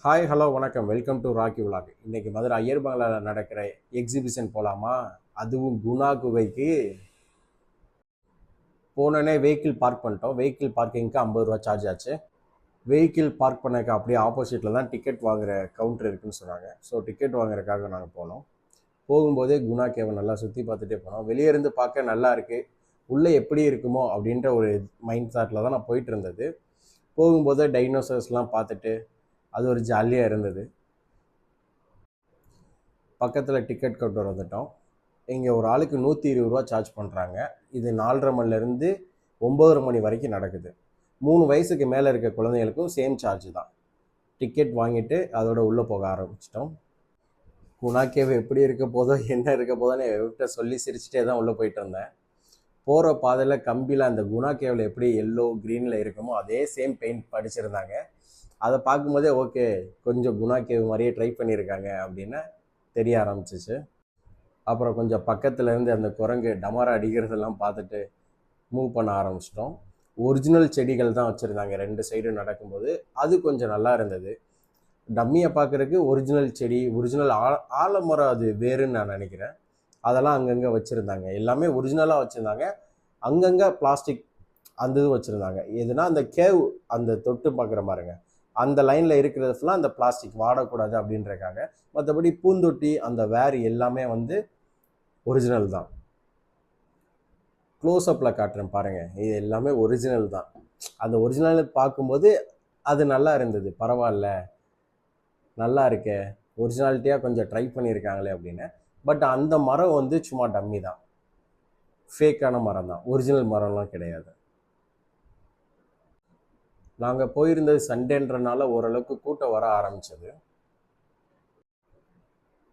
Hi hello வணக்கம், welcome to rakhi vlog. இன்றைக்கி மதுரை ஐயர் பங்களாவில் நடக்கிற எக்ஸிபிஷன் போகலாமா? அதுவும் குணா குகைக்கு போனோடனே வெஹிக்கிள் பார்க் பண்ணிட்டோம். வெஹிக்கிள் பார்க்கிங்க்கு 50 ரூபா சார்ஜ் ஆச்சு. வெஹிக்கிள் பார்க் பண்ணக்கு அப்படியே ஆப்போசிட்டில் தான் டிக்கெட் வாங்குகிற கவுண்டர் இருக்குதுன்னு சொன்னாங்க. ஸோ டிக்கெட் வாங்குறதுக்காக நாங்கள் போனோம். போகும்போதே குணா கேவை நல்லா சுற்றி பார்த்துட்டே போனோம். வெளியே இருந்து பார்க்க நல்லா இருக்குது, உள்ளே எப்படி இருக்குமோ அப்படின்ற ஒரு மைண்ட் தாட்டில் தான் நான் போயிட்டு இருந்தது. போகும்போதே டைனோசர்ஸ்லாம் பார்த்துட்டு அது ஒரு ஜாலியாக இருந்தது. பக்கத்தில் டிக்கெட் கவுண்டர் வந்துட்டோம். இங்கே ஒரு ஆளுக்கு 120 ரூபா சார்ஜ் பண்ணுறாங்க. இது 4:30 மணிலேருந்து 9:30 மணி வரைக்கும் நடக்குது. 3 வயசுக்கு மேலே இருக்க குழந்தைங்களுக்கும் சேம் சார்ஜ் தான். டிக்கெட் வாங்கிட்டு அதோட உள்ளே போக ஆரம்பிச்சிட்டோம். குணா கேவ் எப்படி இருக்க போதோ என்ன இருக்க போதோன்னு என்கிட்ட சொல்லி சிரிச்சிட்டே தான் உள்ளே போயிட்டு இருந்தேன். போகிற பாதையில் கம்பியில் அந்த குணா கேவில் எப்படி எல்லோ க்ரீனில் இருக்குமோ அதே சேம் பெயிண்ட் படிச்சிருந்தாங்க. அதை பார்க்கும்போதே ஓகே, கொஞ்சம் குணா கேவ் மாதிரியே ட்ரை பண்ணியிருக்காங்க அப்படின்னு தெரிய ஆரம்பிச்சிச்சு. அப்புறம் கொஞ்சம் பக்கத்துலேருந்து அந்த குரங்கு டமாரா அடிக்கிறதெல்லாம் பார்த்துட்டு மூவ் பண்ண ஆரம்பிச்சிட்டோம். ஒரிஜினல் செடிகள் தான் வச்சுருந்தாங்க 2 சைடும் நடக்கும்போது. அது கொஞ்சம் நல்லா இருந்தது. டம்மியை பார்க்குறதுக்கு ஒரிஜினல் செடி, ஒரிஜினல் ஆலமரம் அது வேறுன்னு நான் நினைக்கிறேன். அதெல்லாம் அங்கங்கே வச்சுருந்தாங்க. எல்லாமே ஒரிஜினலாக வச்சுருந்தாங்க. அங்கங்கே பிளாஸ்டிக் அந்த இது வச்சுருந்தாங்க. எதுனா அந்த கேவ் அந்த தொட்டு பார்க்குற மாதிரிங்க அந்த லைனில் இருக்கிறது ஃபுல்லாக அந்த பிளாஸ்டிக் வாடக்கூடாது அப்படின்றக்காக. மற்றபடி பூந்தொட்டி அந்த வேர் எல்லாமே வந்து ஒரிஜினல் தான். க்ளோஸ்அப்பில் காட்டுறேன் பாருங்கள், இது எல்லாமே ஒரிஜினல் தான். அந்த ஒரிஜினல் பார்க்கும்போது அது நல்லா இருந்தது. பரவாயில்ல, நல்லா இருக்கே, ஒரிஜினாலிட்டியாக கொஞ்சம் ட்ரை பண்ணியிருக்காங்களே அப்படின்னு. பட் அந்த மரம் வந்து சும்மா டம்மி தான், ஃபேக்கான மரம் தான், ஒரிஜினல் மரம்லாம் கிடையாது. நாங்கள் போயிருந்தது சண்டேன்றனால ஓரளவுக்கு கூட்டம் வர ஆரம்பிச்சது.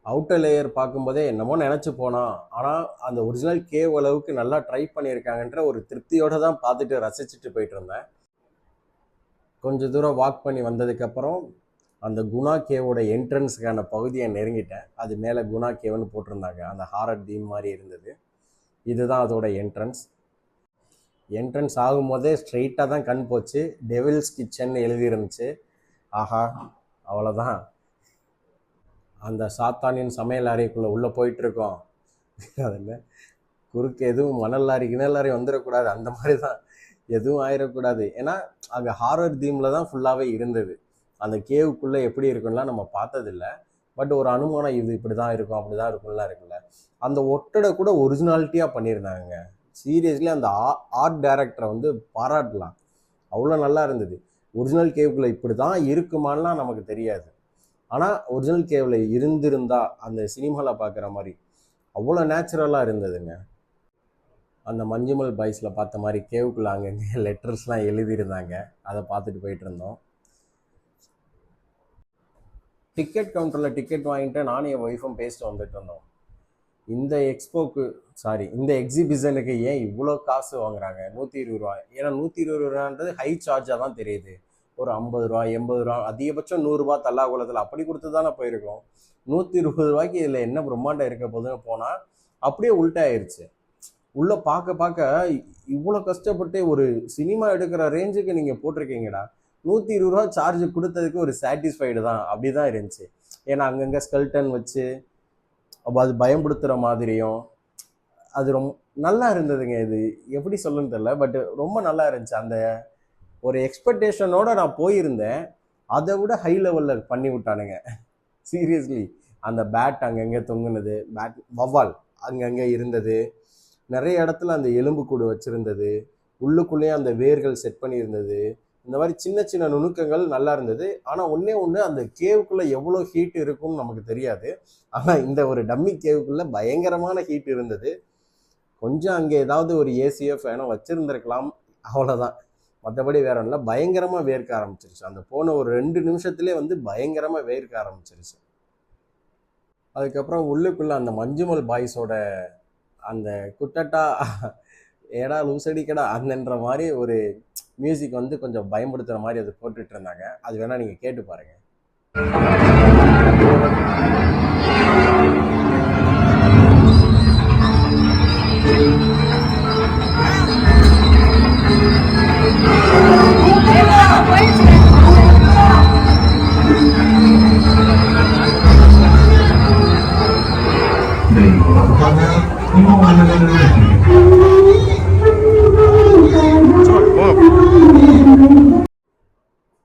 அவுட்டர் லேயர் பார்க்கும்போதே என்னமோ நினச்சி போனோம். ஆனால் அந்த ஒரிஜினல் கேவ் அளவுக்கு நல்லா ட்ரை பண்ணியிருக்காங்கன்ற ஒரு திருப்தியோடு தான் பார்த்துட்டு ரசிச்சுட்டு போயிட்டு இருந்தேன். கொஞ்சம் தூரம் வாக் பண்ணி வந்ததுக்கப்புறம் அந்த குணா கேவோட என்ட்ரன்ஸுக்கான பகுதியை நெருங்கிட்டேன். அது மேலே குணா கேவ்னு போட்டிருந்தாங்க, அந்த ஹாரர் தீம் மாதிரி இருந்தது. இதுதான் அதோட என்ட்ரன்ஸ் ஆகும்போதே ஸ்ட்ரெயிட்டாக தான் கண் போச்சு. Devil's kitchen எழுதியிருந்துச்சு. ஆஹா, அவ்வளோதான், அந்த சாத்தானின் சமையல் அறைக்குள்ளே உள்ளே போயிட்டுருக்கோம். அதில் குறுக்கு எதுவும் மணல் லாரி கிணல் லாரி வந்துடக்கூடாது, அந்த மாதிரி தான் எதுவும் ஆயிடக்கூடாது. ஏன்னா அங்கே ஹாரர் தீமில் தான் ஃபுல்லாகவே இருந்தது. அந்த கேவுக்குள்ளே எப்படி இருக்குன்னா நம்ம பார்த்ததில்லை. பட் ஒரு அனுமானம் இது இப்படி தான் இருக்கும் அப்படி தான் இருக்கும்லாம் இருக்குல்ல. அந்த ஒட்டடை கூட ஒரிஜினாலிட்டியாக பண்ணியிருந்தாங்க. சீரியஸ்லி அந்த ஆர்ட் டைரக்டரை வந்து பாராட்டலாம், அவ்வளோ நல்லா இருந்தது. ஒரிஜினல் கேவுக்குள்ளே இப்படி தான் இருக்குமான்லாம் நமக்கு தெரியாது. ஆனால் ஒரிஜினல் கேவில் இருந்திருந்தா அந்த சினிமாவில் பார்க்குற மாதிரி அவ்வளோ நேச்சுரலாக இருந்ததுங்க. அந்த மஞ்சுமல் பாய்ஸில் பார்த்த மாதிரி கேவுக்குள்ளே அங்கங்கே லெட்டர்ஸ்லாம் எழுதியிருந்தாங்க. அதை பார்த்துட்டு போயிட்டு இருந்தோம். டிக்கெட் கவுண்டரில் டிக்கெட் வாங்கிட்டு நானும் என் ஒய்ஃபும் பேசிட்டு வந்துட்டு இருந்தோம். இந்த இந்த எக்ஸிபிஷனுக்கு ஏன் இவ்வளோ காசு வாங்குறாங்க? 120 ரூபா. ஏன்னா 120 ரூபான்றது ஹை சார்ஜாக தான் தெரியுது. ஒரு 50 ரூபா 80 ரூபா, அதிகபட்சம் 100 ரூபா தல்லாகுளத்தில் அப்படி கொடுத்து தானே போயிருக்கோம். 120 ரூபாய்க்கு இதில் என்ன பிரம்மாண்டம் இருக்க போதுன்னு போனால் அப்படியே உள்டாயிருச்சு. உள்ளே பார்க்க இவ்வளோ கஷ்டப்பட்டு ஒரு சினிமா எடுக்கிற ரேஞ்சுக்கு நீங்கள் போட்டிருக்கீங்கடா, 120 ரூபா சார்ஜ் கொடுத்ததுக்கு ஒரு சாட்டிஸ்ஃபைடு தான், அப்படி தான் இருந்துச்சு. ஏன்னா அங்கங்கே ஸ்கெல்டன் வச்சு அது பயன்படுத்துகிற மாதிரியும் அது ரொம்ப நல்லா இருந்ததுங்க. இது எப்படி சொல்லுன்னு தெரியல, பட் ரொம்ப நல்லா இருந்துச்சு. அந்த ஒரு எக்ஸ்பெக்டேஷனோடு நான் போயிருந்தேன், அதை விட ஹை லெவலில் பண்ணி விட்டானுங்க. சீரியஸ்லி அந்த பேட் அங்கங்கே தொங்குனது, வவ்வால் அங்கங்கே இருந்தது, நிறைய இடத்துல அந்த எலும்பு கூடு வச்சுருந்தது, உள்ளுக்குள்ளேயே அந்த வேர்கள் செட் பண்ணியிருந்தது. இந்த மாதிரி சின்ன சின்ன நுணுக்கங்கள் நல்லா இருந்தது. ஆனால் ஒன்று அந்த கேவுக்குள்ளே எவ்வளோ ஹீட் இருக்கும்னு நமக்கு தெரியாது. ஆனால் இந்த ஒரு டம்மி கேவுக்குள்ளே பயங்கரமான ஹீட் இருந்தது. கொஞ்சம் அங்கே ஏதாவது ஒரு ஏசியோ ஃபேனோ வச்சுருந்துருக்கலாம், அவ்வளோதான். மற்றபடி வேற ஒன்றும் இல்லை. பயங்கரமாக வேர்க்க ஆரம்பிச்சிருச்சு. அந்த போன ஒரு 2 நிமிஷத்துலேயே வந்து பயங்கரமாக வேர்க்க ஆரம்பிச்சிருச்சு. அதுக்கப்புறம் உள்ளுக்குள்ளே அந்த மஞ்சுமல் பாய்ஸோட அந்த குட்டட்டா ஏடா லூசடிக்கடா அந்தன்ற மாதிரி ஒரு மியூசிக் வந்து கொஞ்சம் பயன்படுத்துகிற மாதிரி அது போட்டுட்டு இருந்தாங்க. அது வேணால் நீங்கள் கேட்டு பாருங்கள். Thank you.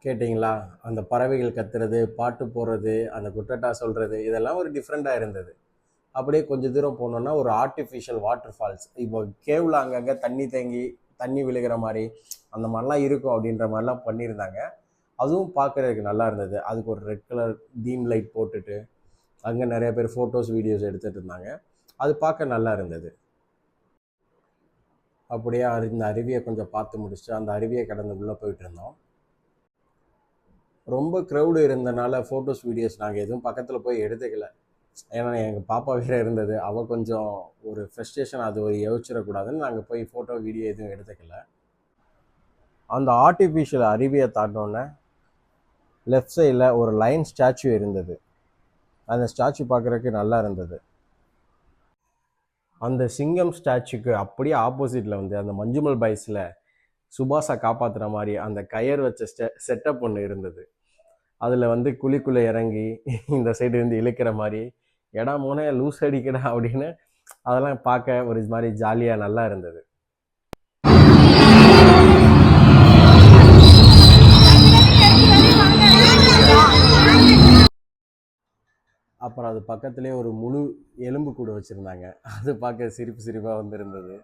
கேட்டிங்களா? அந்த பறவைகள் கத்துறது, பாட்டு போடுறது, அந்த குட்டட்டா சொல்கிறது, இதெல்லாம் ஒரு டிஃப்ரெண்ட்டாக இருந்தது. அப்படியே கொஞ்சம் தூரம் போனோம்னா ஒரு ஆர்டிஃபிஷியல் வாட்டர் ஃபால்ஸ். இப்போ கேவ்ல அங்கங்கே தண்ணி தேங்கி தண்ணி விழுகிற மாதிரி அந்த மாதிரிலாம் இருக்கும் அப்படின்ற மாதிரிலாம் பண்ணியிருந்தாங்க. அதுவும் பார்க்குறதுக்கு நல்லா இருந்தது. அதுக்கு ஒரு ரெட் கலர் தீம் லைட் போட்டுட்டு அங்கே நிறைய பேர் ஃபோட்டோஸ் வீடியோஸ் எடுத்துகிட்டு இருந்தாங்க. அது பார்க்க நல்லா இருந்தது. அப்படியே இந்த அருவியை கொஞ்சம் பார்த்து முடிச்சுட்டு அந்த அருவியை கடந்து உள்ளே போயிட்டு இருந்தோம். ரொம்ப க்ரௌடு இருந்தனால ஃபோட்டோஸ் வீடியோஸ் நாங்கள் எதுவும் பக்கத்தில் போய் எடுத்துக்கல. ஏன்னா எங்கள் பாப்பா வேறு இருந்தது. அவள் கொஞ்சம் ஒரு ஃப்ரஸ்ட்ரேஷன், அது ஒரு யோசிச்சிடக்கூடாதுன்னு நாங்கள் போய் ஃபோட்டோ வீடியோ எதுவும் எடுத்துக்கல. அந்த ஆர்டிஃபிஷியல் அருவியை தாண்டினோன்னே லெஃப்ட் சைடில் ஒரு லைன் ஸ்டாச்சு இருந்தது. அந்த ஸ்டாச்சு பார்க்குறதுக்கு நல்லா இருந்தது. அந்த சிங்கம் ஸ்டாச்சுக்கு அப்படியே ஆப்போசிட்டில் வந்து அந்த மஞ்சுமல் பாய்ஸில் சுபாஷை காப்பாற்றுற மாதிரி அந்த கயர் வச்ச செட்டப் ஒன்று இருந்தது. அதில் வந்து குழிக்குள்ளே இறங்கி இந்த சைடு இருந்து இழுக்கிற மாதிரி எடா மோனே லூஸ் அடிக்கடா அப்படின்னு அதெல்லாம் பார்க்க ஒரு மாதிரி ஜாலியாக நல்லா இருந்தது. அப்புறம் அது பக்கத்துலேயே ஒரு முழு எலும்பு கூடு வச்சுருந்தாங்க. அது பார்க்க சிரிப்பாக வந்துருந்தது.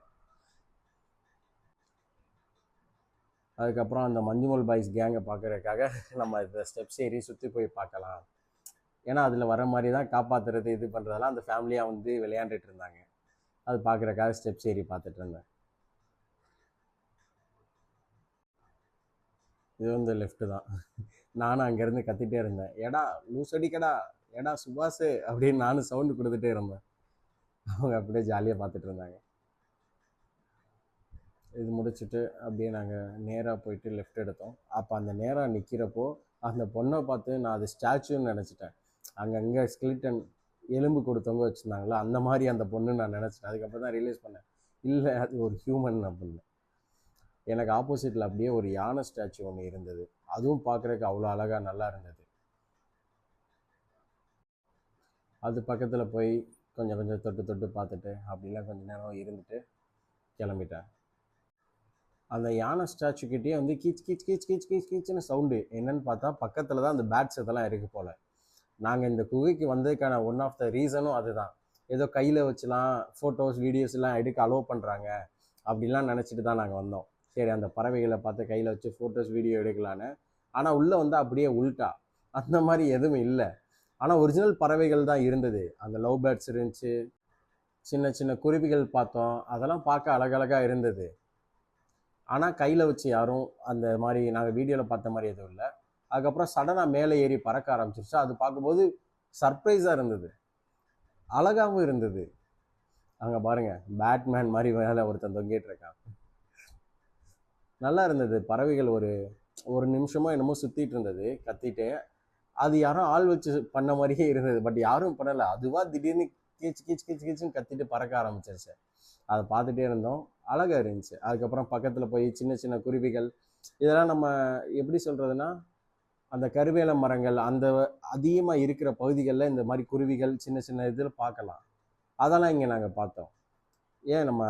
அதுக்கப்புறம் அந்த மஞ்சுமல் பாய்ஸ் கேங்கை பார்க்குறதுக்காக நம்ம இந்த ஸ்டெப்ஸ் ஏறி சுற்றி போய் பார்க்கலாம். ஏன்னா அதில் வர மாதிரி தான் காப்பாற்றுறது இது பண்ணுறதெல்லாம் அந்த ஃபேமிலியாக வந்து விளையாண்டுட்டு இருந்தாங்க. அது பார்க்குறக்காக ஸ்டெப்ஸ் ஏறி பார்த்துட்டு இருந்தேன். இது வந்து லெஃப்ட்டு தான். நானும் அங்கேருந்து கத்திட்டே இருந்தேன், எடா லூஸ் அடிக்கடா, எடா சுபாஷு அப்படின்னு நானும் சவுண்டு கொடுத்துட்டே இருந்தேன். அவங்க அப்படியே ஜாலியாக பார்த்துட்டு இருந்தாங்க. இது முடிச்சுட்டு அப்படியே நாங்கள் நேராக போயிட்டு லெஃப்ட் எடுத்தோம். அப்போ அந்த நேராக நிற்கிறப்போ அந்த பொண்ணை பார்த்து நான் அது ஸ்டாச்சுன்னு நினச்சிட்டேன். அங்கங்கே ஸ்கெலிட்டன் எலும்பு கொடுத்தவங்க வச்சுருந்தாங்களா, அந்த மாதிரி அந்த பொண்ணு நான் நினச்சிட்டேன். அதுக்கப்புறம் தான் ரியலைஸ் பண்ணேன், இல்லை அது ஒரு ஹியூமன் அப்படின்னு. எனக்கு ஆப்போசிட்டில் அப்படியே ஒரு யானை ஸ்டாச்சு ஒன்று இருந்தது. அதுவும் பார்க்குறதுக்கு அவ்வளோ அழகாக நல்லா இருந்தது. அது பக்கத்தில் போய் கொஞ்சம் கொஞ்சம் தொட்டு பார்த்துட்டு அப்படிலாம் கொஞ்சம் நேரம் இருந்துட்டு கிளம்பிட்டேன். அந்த யானை ஸ்டாச்சுக்கிட்டே வந்து கீச் கீச் கீச் கீச் கீச் கீச்சுன்னு சவுண்டு. என்னன்னு பார்த்தா பக்கத்தில் தான் அந்த பேட்ஸ் இதெல்லாம் இருக்குது போல். நாங்கள் இந்த குகைக்கு வந்ததுக்கான ஒன் ஆஃப் த ரீசனும் அதுதான். ஏதோ கையில் வச்சுலாம் ஃபோட்டோஸ் வீடியோஸ் எல்லாம் எடுக்க அலோவ் பண்ணுறாங்க அப்படின்லாம் நினச்சிட்டு தான் நாங்கள் வந்தோம். சரி அந்த பறவைகளை பார்த்து கையில் வச்சு ஃபோட்டோஸ் வீடியோ எடுக்கலான்னு. ஆனால் உள்ளே வந்து அப்படியே உல்ட்டா அந்த மாதிரி எதுவும் இல்லை. ஆனால் ஒரிஜினல் பறவைகள் தான் இருந்தது. அந்த லவ் பேர்ட்ஸ் இருந்துச்சு, சின்ன சின்ன குருவிகள் பார்த்தோம். அதெல்லாம் பார்க்க அழகழகாக இருந்தது. ஆனால் கையில் வச்சு யாரும் அந்த மாதிரி நாங்கள் வீடியோவில் பார்த்த மாதிரி எதுவும் இல்லை. அதுக்கப்புறம் சடனாக மேலே ஏறி பறக்க ஆரம்பிச்சிருச்சு. அது பார்க்கும்போது சர்ப்ரைஸாக இருந்தது, அழகாகவும் இருந்தது. அங்கே பாருங்கள், பேட்மேன் மாதிரி மேலே ஒருத்தன் தொங்கிட்டு இருக்கான். நல்லா இருந்தது. பறவைகள் ஒரு ஒரு நிமிஷமாக என்னமோ சுற்றிட்டு இருந்தது கத்திட்டு. அது யாரும் ஆள் வச்சு பண்ண மாதிரியே இருந்தது. பட் யாரும் பண்ணலை. அதுவாக திடீர்னு கீச்சு கீச்சு கீச்சு கீச்சுன்னு கத்திட்டு பறக்க ஆரம்பிச்சிருச்சு. அதை பார்த்துட்டே இருந்தோம், அழகாக இருந்துச்சு. அதுக்கப்புறம் பக்கத்தில் போய் சின்ன சின்ன குருவிகள், இதெல்லாம் நம்ம எப்படி சொல்கிறதுனா, அந்த கருவேல மரங்கள் அந்த அதிகமாக இருக்கிற பகுதிகளில் இந்த மாதிரி குருவிகள் சின்ன சின்ன இதில் பார்க்கலாம். அதெல்லாம் இங்கே நாங்கள் பார்த்தோம். ஏன் நம்ம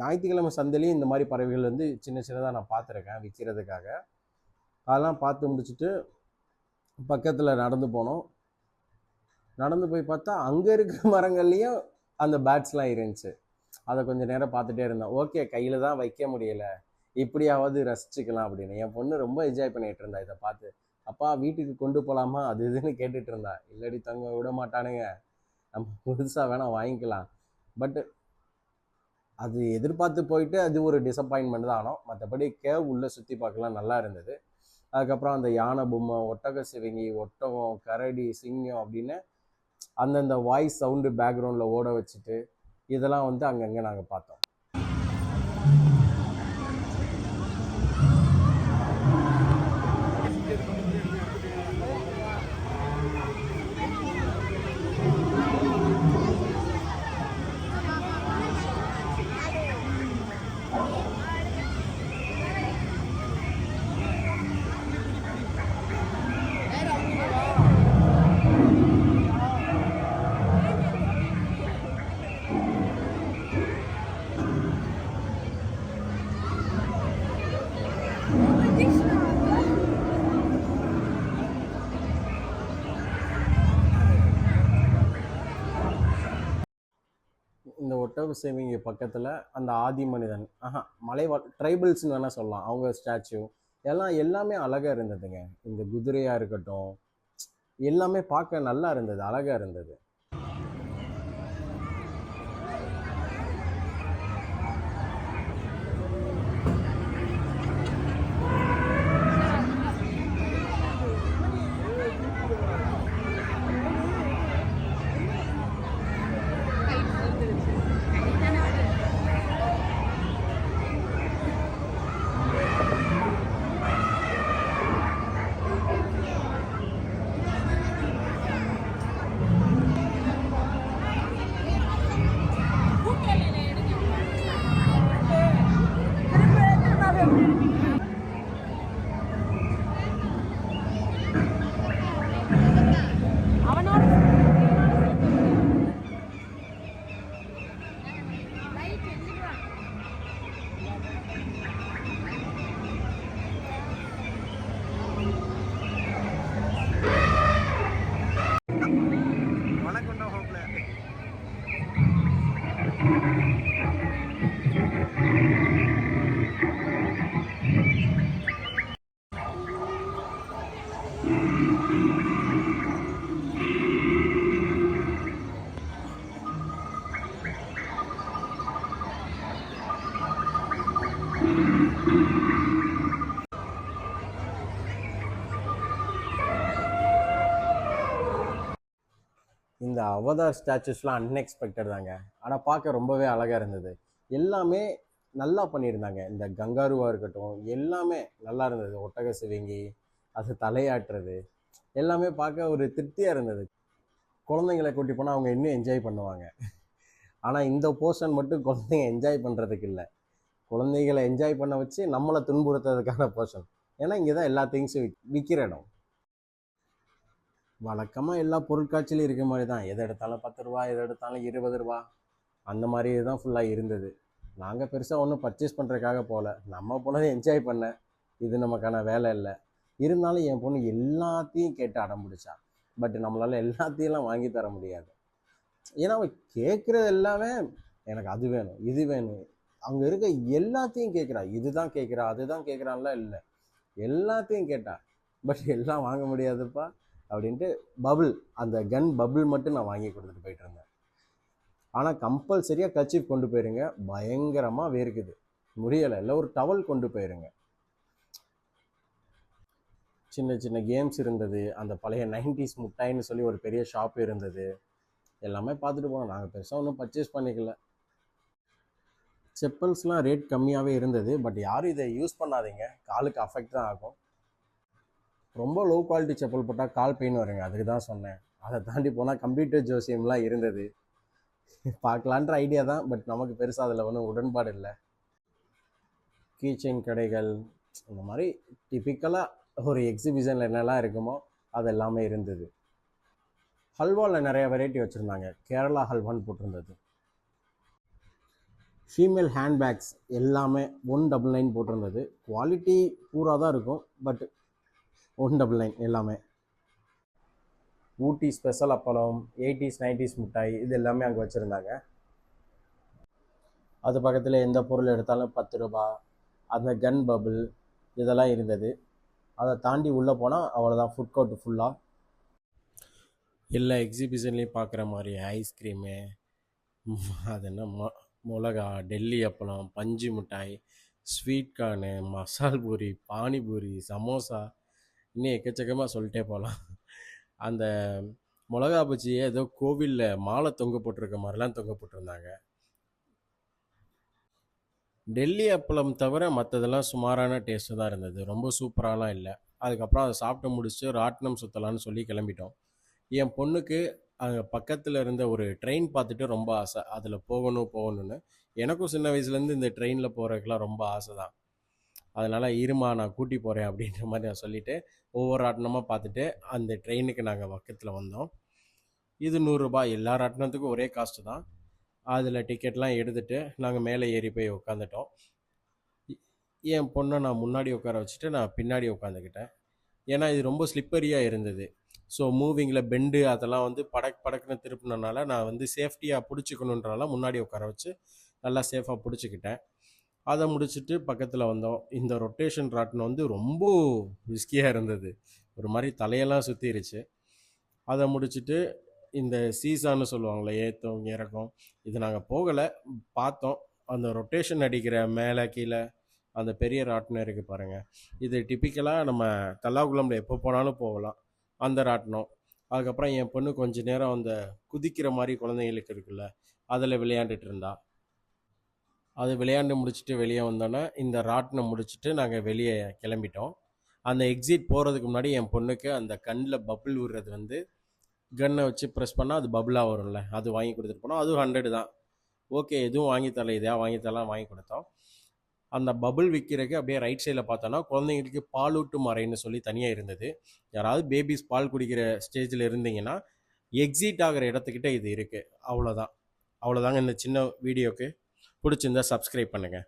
ஞாயிற்றுக்கிழமை சந்தையிலையும் இந்த மாதிரி பறவைகள் வந்து சின்ன சின்னதாக நான் பார்த்துருக்கேன் விற்கிறதுக்காக. அதெல்லாம் பார்த்து முடிச்சுட்டு பக்கத்தில் நடந்து போனோம். நடந்து போய் பார்த்தா அங்கே இருக்கிற மரங்கள்லேயும் அந்த பேட்ஸ்லாம் இருந்துச்சு. அதை கொஞ்சம் நேரம் பார்த்துட்டே இருந்தேன். ஓகே, கையில் தான் வைக்க முடியலை, இப்படியாவது ரசிச்சுக்கலாம் அப்படின்னு. என் பொண்ணு ரொம்ப என்ஜாய் பண்ணிகிட்டு இருந்தா இதை பார்த்து. அப்பா வீட்டுக்கு கொண்டு போகலாமா அது இதுன்னு கேட்டுட்டு இருந்தா. இல்லடி தங்க விட மாட்டானுங்க, நம்ம புதுசாக வேணால் வாங்கிக்கலாம். பட்டு அது எதிர்பார்த்து போயிட்டு அது ஒரு டிசப்பாயின்மெண்ட் தான். ஆனோம். மற்றபடி கேவ் உள்ளே சுற்றி பார்க்கலாம், நல்லா இருந்தது. அதுக்கப்புறம் அந்த யானை பொம்மை, ஒட்டக சிவிங்கி, ஒட்டகம், கரடி, சிங்கம் அப்படின்னு அந்தந்த வாய்ஸ் சவுண்டு பேக்ரவுண்டில் ஓட வச்சுட்டு இதெல்லாம் வந்து அங்கங்கே நாங்கள் பார்த்தோம். ஒட்டக சேவிங்க பக்கத்தில் அந்த ஆதி மனிதன் மலைவாழ் ட்ரைபல்ஸ்னு வேணால் சொல்லலாம், அவங்க ஸ்டாச்சு எல்லாமே அழகாக இருந்ததுங்க. இந்த குதிரையாக இருக்கட்டும், எல்லாமே பார்க்க நல்லா இருந்தது, அழகாக இருந்தது. இந்த அவதார் ஸ்டாச்சுஸ்லாம் அன்எக்ஸ்பெக்டட் தாங்க, ஆனால் பார்க்க ரொம்பவே அழகாக இருந்தது. எல்லாமே நல்லா பண்ணியிருந்தாங்க. இந்த கங்காருவாக இருக்கட்டும், எல்லாமே நல்லா இருந்தது. ஒட்டக சிவிங்கி அது தலையாட்டுறது எல்லாமே பார்க்க ஒரு திருப்தியாக இருந்தது. குழந்தைங்களை கூட்டி போனால் அவங்க இன்னும் என்ஜாய் பண்ணுவாங்க. ஆனால் இந்த போர்ஷன் மட்டும் குழந்தைங்க என்ஜாய் பண்ணுறதுக்கு இல்லை, குழந்தைகளை என்ஜாய் பண்ண வச்சு நம்மளை துன்புறுத்துறதுக்கான போர்ஷன். ஏன்னா இங்கே தான் எல்லா திங்ஸும் விற்கிற இடம். வழக்கமாக எல்லா பொருட்காட்சியிலும் இருக்க மாதிரி தான், எதை எடுத்தாலும் 10 ரூபா, எதை எடுத்தாலும் 20 ரூபா, அந்த மாதிரி தான் ஃபுல்லாக இருந்தது. நாங்கள் பெருசாக ஒன்றும் பர்ச்சேஸ் பண்ணுறதுக்காக போகல, நம்ம போனதை என்ஜாய் பண்ண, இது நமக்கான வேலை இல்லை. இருந்தாலும் என் பொண்ணு எல்லாத்தையும் கேட்டு அடம் பிடிச்சா. பட் நம்மளால் எல்லாத்தையெல்லாம் வாங்கி தர முடியாது. ஏன்னா அவன் கேட்குறது எல்லாமே எனக்கு அது வேணும், இது வேணும், அங்கே இருக்க எல்லாத்தையும் கேட்குறா. இதுதான் கேட்குறா, அதுதான் கேட்குறான்லாம் இல்லை, எல்லாத்தையும் கேட்டா. பட் எல்லாம் வாங்க முடியாதுப்பா அப்படின்ட்டு அந்த கன் பபுள் மட்டும் நான் வாங்கி கொடுத்துட்டு போயிட்டு இருந்தேன். ஆனால் கம்பல்சரியாக கர்ச்சீஃப் கொண்டு போயிருங்க, பயங்கரமாக வேர்க்குது, முடியலை. இல்லை ஒரு டவல் கொண்டு போயிருங்க. சின்ன சின்ன கேம்ஸ் இருந்தது, அந்த பழைய 90s முட்டாயின்னு சொல்லி ஒரு பெரிய ஷாப் இருந்தது, எல்லாமே பார்த்துட்டு போனோம். நாங்கள் பெருசாக ஒன்றும் பர்ச்சேஸ் பண்ணிக்கல. செப்பல்ஸ்லாம் ரேட் கம்மியாகவே இருந்தது, பட் யாரும் இதை யூஸ் பண்ணாதீங்க, காலுக்கு அஃபெக்ட் தான் ஆகும். ரொம்ப லோ குவாலிட்டி செப்பல் போட்டால் கால் பெயின் வருங்க, அதுக்கு தான் சொன்னேன். அதை தாண்டி போனால் கம்ப்யூட்டர் ஜோசியம்லாம் இருந்தது, பார்க்கலான்ற ஐடியா தான். பட் நமக்கு பெருசாக அதில் ஒன்றும் உடன்பாடு இல்லை. கீச்செயின் கடைகள் இந்த மாதிரி டிப்பிக்கலாக ஒரு எக்ஸிபிஷனில் என்னெல்லாம் இருக்குமோ அது எல்லாமே இருந்தது. ஹல்வாவில் நிறைய வெரைட்டி வச்சுருந்தாங்க, கேரளா ஹல்வான்னு போட்டிருந்தது. ஃபீமேல் ஹேண்ட்பேக்ஸ் எல்லாமே 199 போட்டிருந்தது. குவாலிட்டி பூரா தான் இருக்கும், பட் 199 எல்லாமே. ஊட்டி ஸ்பெஷல் அப்பளம், 80s 90s மிட்டாய், இது எல்லாமே அங்கே வச்சுருந்தாங்க. அது பக்கத்தில் எந்த பொருள் எடுத்தாலும் 10 ரூபா, அந்த கன் பபுள் இதெல்லாம் இருந்தது. அதை தாண்டி உள்ளே போனால் அவ்வளோதான், ஃபுட் கோர்ட்டு ஃபுல்லாக எல்லா எக்ஸிபிஷன்லேயும் பார்க்குற மாதிரி ஐஸ்கிரீமு, அது என்ன மிளகா, டெல்லி அப்பளம், பஞ்சு மிட்டாய், ஸ்வீட் கார்னு, மசால் பூரி, பானிபூரி, சமோசா, இன்னும் எக்கச்சக்கமாக சொல்லிட்டே போகலாம். அந்த மிளகா பஜ்ஜியை ஏதோ கோவிலில் மாலை தொங்க போட்டிருக்க மாதிரிலாம் தொங்க போட்டிருந்தாங்க. டெல்லி அப்பளம் தவிர மற்றதெல்லாம் சுமாரான டேஸ்ட்டு தான் இருந்தது, ரொம்ப சூப்பராலாம் இல்லை. அதுக்கப்புறம் அதை சாப்பிட்டு முடிச்சுட்டு ராட்டினம் சுற்றலான்னு சொல்லி கிளம்பிட்டோம். என் பொண்ணுக்கு அங்கே பக்கத்தில் இருந்த ஒரு ட்ரெயின் பார்த்துட்டு ரொம்ப ஆசை, அதில் போகணும்னு. எனக்கும் சின்ன வயசுலேருந்து இந்த ட்ரெயினில் போகிறதுக்கெலாம் ரொம்ப ஆசை தான். அதனால் இருமா நான் கூட்டி போகிறேன் அப்படின்ற மாதிரி நான் சொல்லிவிட்டு ஒவ்வொரு ராட்டினமாக பார்த்துட்டு அந்த ட்ரெயினுக்கு நாங்கள் பக்கத்தில் வந்தோம். இது 100 ரூபாய், எல்லா ராட்டினத்துக்கும் ஒரே காஸ்ட்டு தான். அதில் டிக்கெட்லாம் எடுத்துகிட்டு நாங்கள் மேலே ஏறி போய் உட்காந்துட்டோம். என் பொண்ணை நான் முன்னாடி உட்கார வச்சுட்டு நான் பின்னாடி உட்காந்துக்கிட்டேன். ஏன்னா இது ரொம்ப ஸ்லிப்பரியாக இருந்தது. ஸோ மூவிங்கில் பெண்டு அதெல்லாம் வந்து படக்குன்னு திருப்பினனால நான் வந்து சேஃப்டியாக பிடிச்சிக்கணுன்றனால முன்னாடி உட்கார வச்சு நல்லா சேஃபாக பிடிச்சிக்கிட்டேன். அதை முடிச்சுட்டு பக்கத்தில் வந்தோம். இந்த ரொட்டேஷன் ராட்டினம் வந்து ரொம்ப ரிஸ்கியாக இருந்தது. ஒரு மாதிரி தலையெல்லாம் சுற்றிருச்சு. அதை முடிச்சுட்டு இந்த சீசான்னு சொல்லுவாங்களே, ஏற்றம் இறக்கம், இது நாங்கள் போகலை, பார்த்தோம். அந்த ரொட்டேஷன் அடிக்கிற மேலே கீழே அந்த பெரிய ராட்டினம் இருக்குது பாருங்கள், இது டிப்பிக்கலாக நம்ம தல்லாகுளம்ல எப்போ போனாலும் போகலாம் அந்த ராட்டினம். அதுக்கப்புறம் என் பொண்ணு கொஞ்ச நேரம் அந்த குதிக்கிற மாதிரி குழந்தைங்களுக்கு இருக்குல்ல, அதில் விளையாண்டுட்டு இருந்தா. அது விளையாண்டு முடிச்சுட்டு வெளியே வந்தோன்னே இந்த ராட்டினம் முடிச்சுட்டு நாங்கள் வெளியே கிளம்பிட்டோம். அந்த எக்ஸிட் போகிறதுக்கு முன்னாடி என் பொண்ணுக்கு அந்த கண்ணில் பப்புள் விடுறது வந்து கன்னை வச்சு ப்ரெஸ் பண்ணால் அது பபுளாக வரும்ல, அது வாங்கி கொடுத்துட்டு போனோம். அதுவும் 100 தான். ஓகே, எதுவும் வாங்கி தரல, இதையா வாங்கி தரலாம், வாங்கி கொடுத்தோம். அந்த பபுள் விற்கிறதுக்கு அப்படியே ரைட் சைடில் பார்த்தோன்னா குழந்தைங்களுக்கு பாலூட்டும் அறைன்னு சொல்லி தனியாக இருந்தது. யாராவது பேபிஸ் பால் குடிக்கிற ஸ்டேஜில் இருந்தீங்கன்னா எக்ஸிட் ஆகிற இடத்துக்கிட்ட இது இருக்குது. அவ்வளோதாங்க இந்த சின்ன வீடியோக்கு. பிடிச்சிருந்தா சப்ஸ்கிரைப் பண்ணுங்கள்.